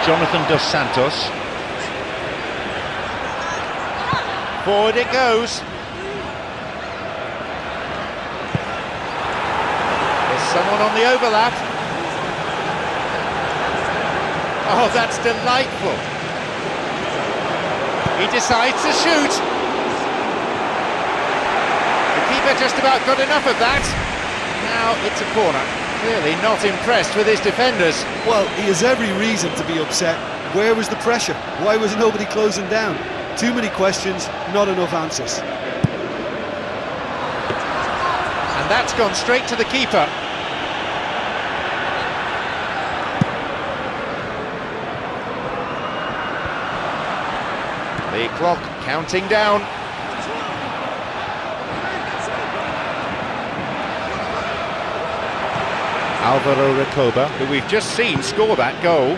Jonathan Dos Santos. Forward it goes. There's someone on the overlap. Oh, that's delightful. He decides to shoot. The keeper just about got enough of that. Now it's a corner. Clearly not impressed with his defenders. Well, he has every reason to be upset. Where was the pressure? Why was nobody closing down? Too many questions, not enough answers. And that's gone straight to the keeper. The clock counting down. Alvaro Recoba, who we've just seen score that goal.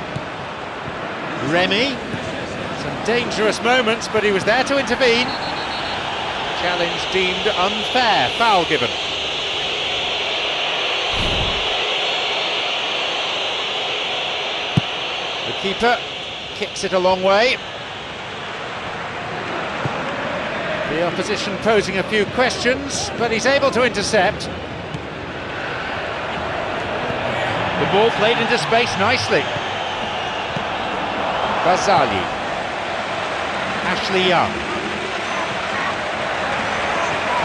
Remy, some dangerous moments, but he was there to intervene. Challenge deemed unfair, foul given. The keeper kicks it a long way. The opposition posing a few questions, but he's able to intercept. The ball played into space nicely. Barzagli. Ashley Young.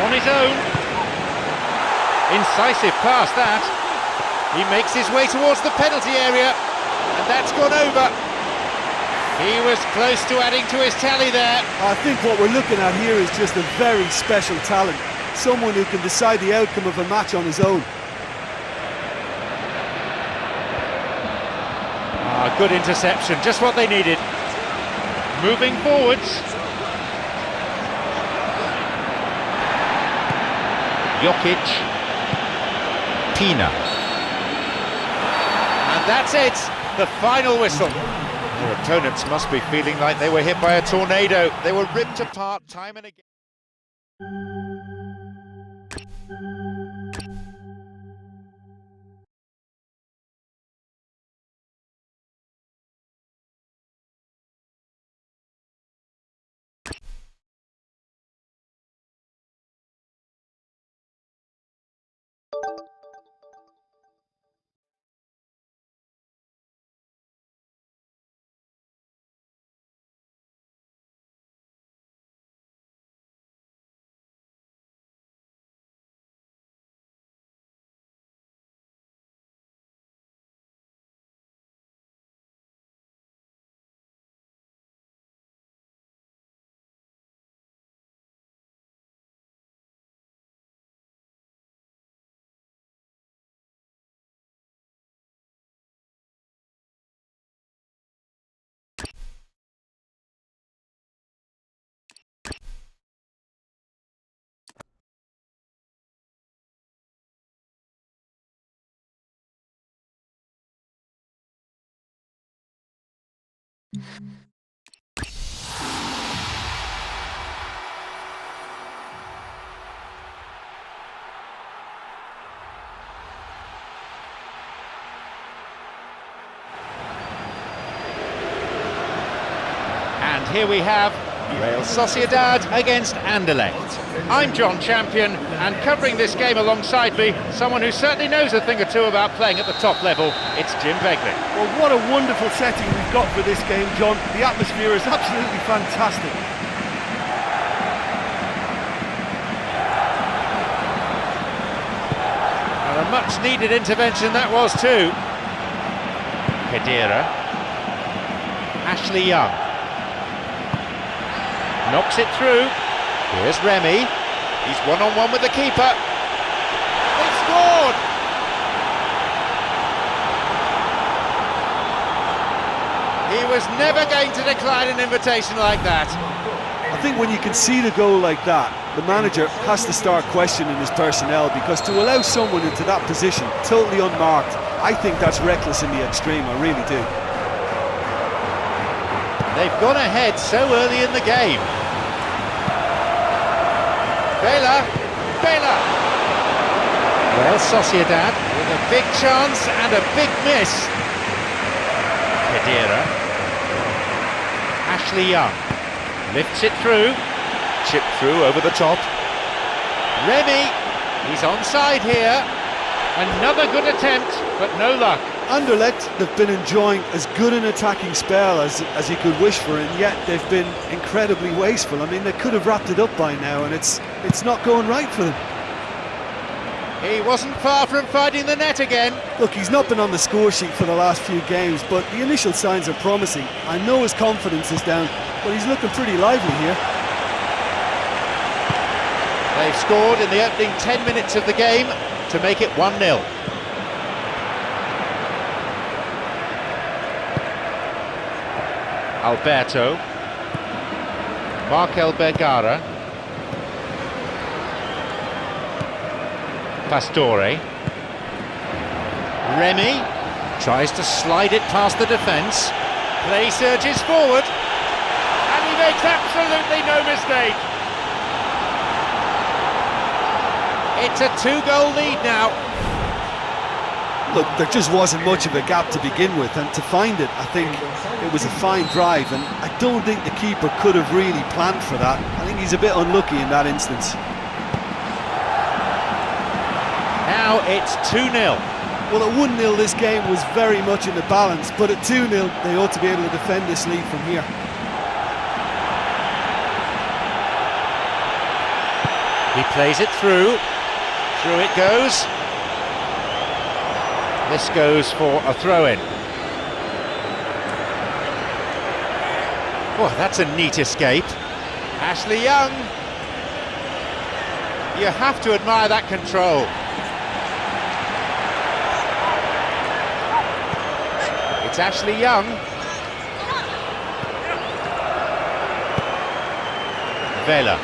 On his own. Incisive pass that. He makes his way towards the penalty area, and that's gone over. He was close to adding to his tally there. I think what we're looking at here is just a very special talent. Someone who can decide the outcome of a match on his own. Good interception, just what they needed. Moving forwards. Jokic. Pina. And that's it, the final whistle. Their opponents must be feeling like they were hit by a tornado. They were ripped apart time and again. And here we have Real Sociedad against Anderlecht. I'm John Champion, and covering this game alongside me, someone who certainly knows a thing or two about playing at the top level, it's Jim Begley. Well, what a wonderful setting we've got for this game, John. The atmosphere is absolutely fantastic. And a much-needed intervention that was too. Khedira. Ashley Young. Knocks it through. Here's Remy. He's one-on-one with the keeper. They scored! He was never going to decline an invitation like that. I think when you can see the goal like that, the manager has to start questioning his personnel, because to allow someone into that position, totally unmarked, I think that's reckless in the extreme, I really do. They've gone ahead so early in the game. Bela. Real Sociedad with a big chance and a big miss. Khedira. Ashley Young lifts it through. Chip through over the top. Remy, he's onside here. Another good attempt, but no luck. Anderlecht, they've been enjoying as good an attacking spell as you could wish for, and yet they've been incredibly wasteful. I mean, they could have wrapped it up by now, and it's not going right for them. He wasn't far from finding the net again. Look, he's not been on the score sheet for the last few games, but the initial signs are promising. I know his confidence is down, but he's looking pretty lively here. They've scored in the opening 10 minutes of the game to make it 1-0. Alberto, Markel Bergara, Pastore, Remy tries to slide it past the defence, play surges forward, and he makes absolutely no mistake. It's a 2-goal lead now. Look, there just wasn't much of a gap to begin with, and to find it, I think it was a fine drive, and I don't think the keeper could have really planned for that. I think he's a bit unlucky in that instance. Now it's 2-0. Well, at 1-0 this game was very much in the balance, but at 2-0 they ought to be able to defend this lead from here. He plays it through. Through it goes. This goes for a throw-in. Oh, that's a neat escape. Ashley Young. You have to admire that control. It's Ashley Young. Vela.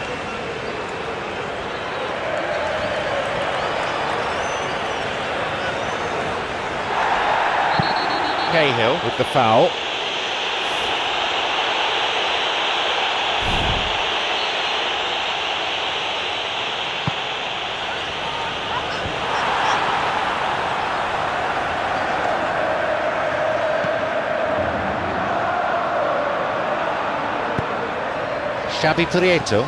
Cahill with the foul. Xabi Prieto.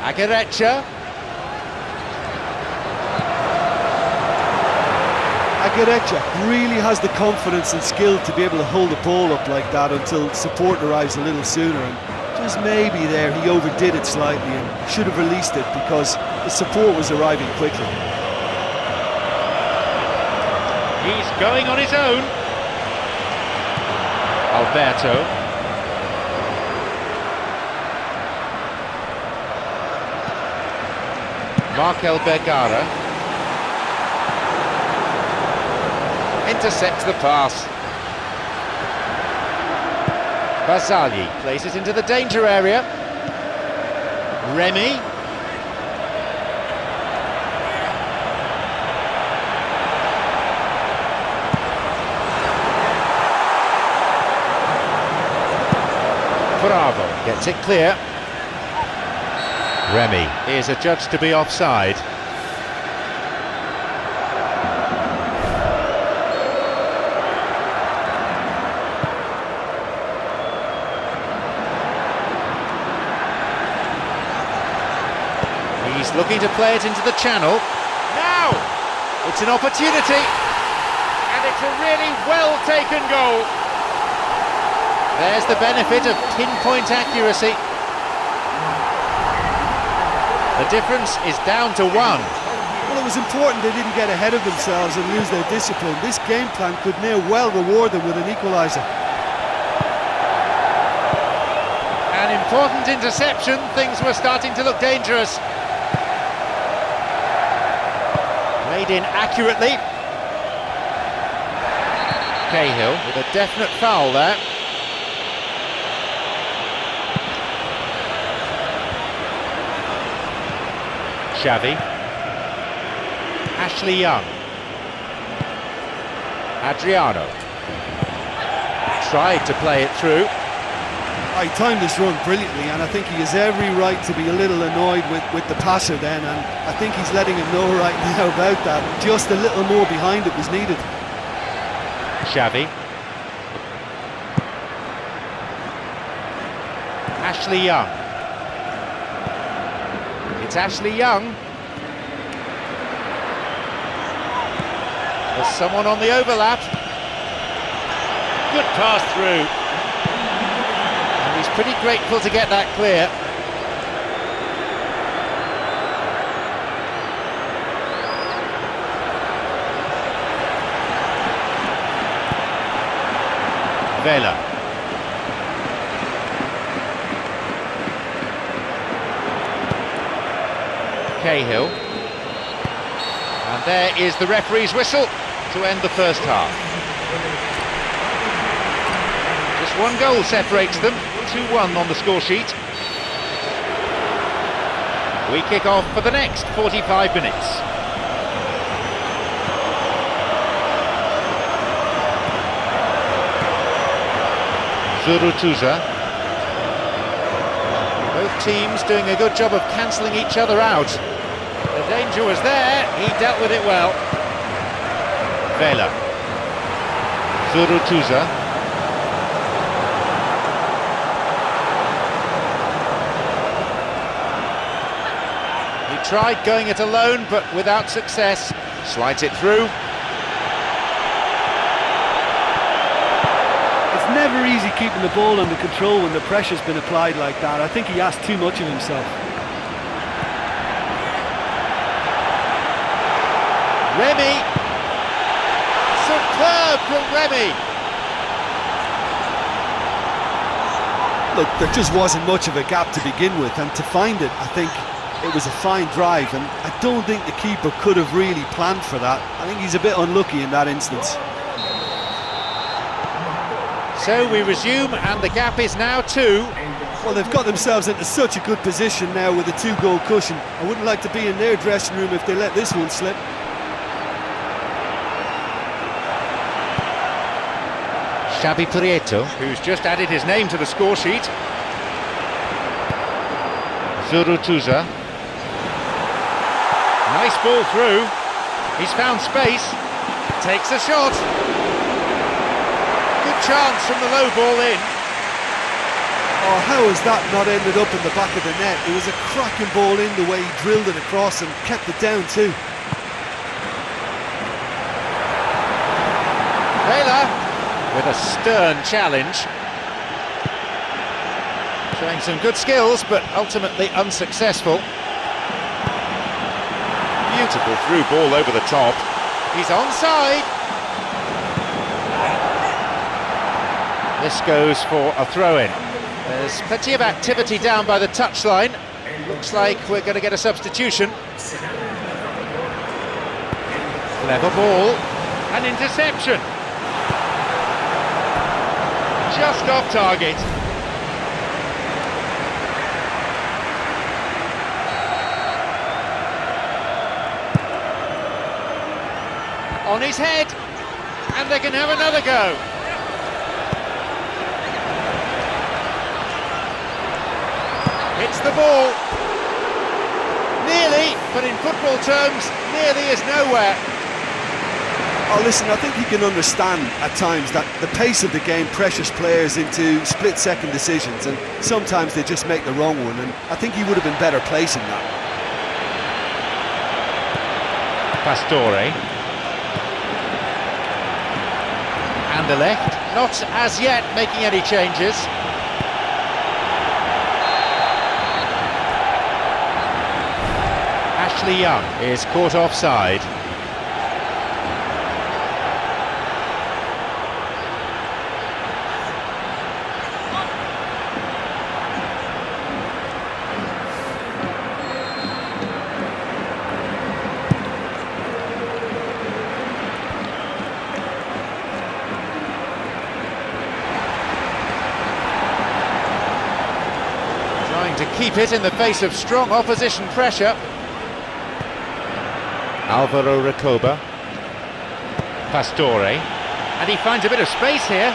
Aguirrecha. Aguirrecha really has the confidence and skill to be able to hold the ball up like that until support arrives a little sooner, and just maybe there he overdid it slightly and should have released it because the support was arriving quickly. He's going on his own. Alberto. Markel Bergara intercepts the pass. Barzagli plays it into the danger area. Remy. Bravo gets it clear. Remy is adjudged to be offside. He's looking to play it into the channel. Now! It's an opportunity. And it's a really well-taken goal. There's the benefit of pinpoint accuracy. The difference is down to 1. Well, it was important they didn't get ahead of themselves and lose their discipline. This game plan could now well reward them with an equaliser. An important interception. Things were starting to look dangerous. Played in accurately. Cahill with a definite foul there. Xavi. Ashley Young. Adriano. Tried to play it through. He timed this run brilliantly, and I think he has every right to be a little annoyed with the passer then, and I think he's letting him know right now about that. Just a little more behind it was needed. Xavi. Ashley Young. It's Ashley Young. There's someone on the overlap. Good pass through. And he's pretty grateful to get that clear. Vela. Cahill. And there is the referee's whistle to end the first half. Just one goal separates them, 2-1 on the score sheet. We kick off for the next 45 minutes. Zurutuza. Both teams doing a good job of cancelling each other out. The danger was there, he dealt with it well. Vela. Zurutuza. He tried going it alone, but without success. Slides it through. It's never easy keeping the ball under control when the pressure's been applied like that. I think he asked too much of himself. Remy. Superb from Remy. Look, there just wasn't much of a gap to begin with, and to find it, I think it was a fine drive, and I don't think the keeper could have really planned for that. I think he's a bit unlucky in that instance. So we resume, and the gap is now 2. Well, they've got themselves into such a good position now with a 2-goal cushion. I wouldn't like to be in their dressing room if they let this one slip. Xavi Prieto, who's just added his name to the score sheet. Zurutuza. Nice ball through. He's found space. Takes a shot. Good chance from the low ball in. Oh, how has that not ended up in the back of the net? It was a cracking ball in the way he drilled it across and kept it down too. Vela with a stern challenge. Showing some good skills, but ultimately unsuccessful. Beautiful through ball over the top. He's onside. This goes for a throw-in. There's plenty of activity down by the touchline. Looks like we're going to get a substitution. Clever ball. An interception. Just off target. On his head, and they can have another go. Hits the ball. Nearly, but in football terms, nearly is nowhere. Oh, listen, I think you can understand at times that the pace of the game pressures players into split-second decisions, and sometimes they just make the wrong one, and I think he would have been better placing that. Pastore. Anderlecht, not as yet making any changes. Ashley Young is caught offside. To keep it in the face of strong opposition pressure. Alvaro Recoba. Pastore. And he finds a bit of space here.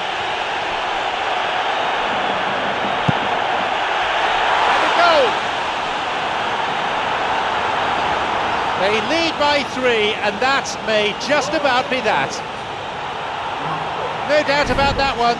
And a goal! They lead by 3, and that may just about be that. No doubt about that one.